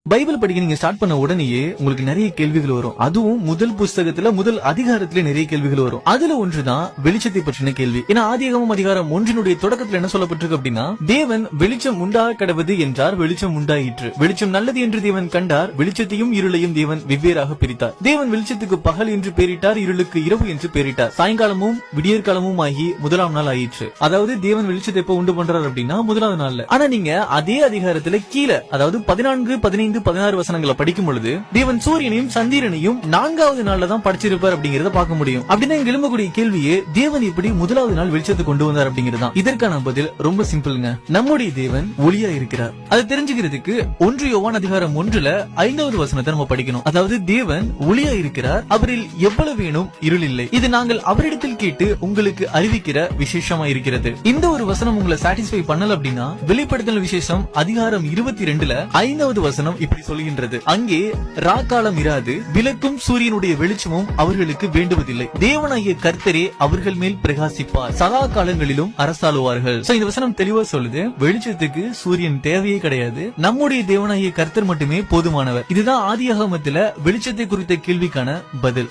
Bible படிக்க நீங்க start பண்ண உடனேயே உங்களுக்கு நிறைய கேள்விகள் வரும். அதுவும் முதல் புஸ்தகத்துல முதல் அதிகாரத்துல நிறைய கேள்விகள் வரும். அதுல ஒன்றுதான் வெளிச்சத்தை பற்றின கேள்வி. ஏன்னா ஆதியாகமம் அதிகாரம் 1 தொடக்கத்துல என்ன சொல்லப்பட்டிருக்கு அப்படின்னா, தேவன் வெளிச்சம் உண்டாக கடவது என்றார், வெளிச்சம் உண்டாயிற்று. வெளிச்சம் நல்லது என்று தேவன் கண்டார், வெளிச்சத்தையும் இருளையும் தேவன் வெவ்வேறாக பிரித்தார். தேவன் வெளிச்சத்துக்கு பகல் என்று பெயரிட்டார், இருளுக்கு இரவு என்று பெயரிட்டார். சாயங்காலமும் விடியற்காலமும் ஆகி முதலாம் நாள் ஆயிற்று. அதாவது தேவன் வெளிச்சத்தை எப்ப உண்டு பண்றார் அப்படின்னா முதலாவது நாள்ல. ஆனா நீங்க அதே அதிகாரத்துல கீழே, அதாவது 14, 15, 16 வசனங்களை படிக்கும் பொழுது தேவன் சூரியனையும் சந்திரனையும் 4வது நாள்ல தான் படைச்சிருப்பார் அப்படிங்கறத பார்க்க முடியும். அப்படின்னா இங்க எழும்பக்கூடிய கேள்வியே, தேவன் எப்படி முதலாவது நாள் வெளிச்சத்தை கொண்டு வந்தார் அப்படிங்கறதா. இதற்கான பதில் ரொம்ப சிம்பிள்ங்க. நம்முடைய தேவன் ஒளியா இருக்கிறார். அதை தெரிஞ்சுக்கிறதுக்கு 1 யோவான் அதிகாரம் 1ல 5வது வசனத்தை நம்ம படிக்கணும். அதாவது தேவன் ஒளியா இருக்கிறார், அவரில் எவ்வளவு வேணும் இருள் இல்லை. இது நாங்கள் அவரிடத்தில் கேட்டு உங்களுக்கு அறிவிக்கிற விசேஷமா இருக்கிறது. இந்த ஒரு வசனம் உங்களை சாட்டிஸ்ஃபை பண்ணல அப்படின்னா, வெளிப்படுத்தல் விசேஷம் அதிகாரம் 22ல 5வது வசனம் இப்படி சொல்கின்றது, அங்கே ராக்காலம் இராது, விளக்கும் சூரியனுடைய வெளிச்சமும் அவர்களுக்கு வேண்டுவதில்லை, தேவனாகிய கர்த்தரே அவர்கள் மேல் பிரகாசிப்பார், சதா காலங்களிலும் அரசாளுவார்கள். இந்த வசனம் தெளிவா சொல்லுது, வெளிச்சத்துக்கு சூரியன் தேவையே கிடையாது, நம்முடைய தேவனாகிய கர்த்தர் மட்டுமே போதுமானவர். இதுதான் ஆதியாகமத்துல வெளிச்சத்தை குறித்த கேள்விக்கான பதில்.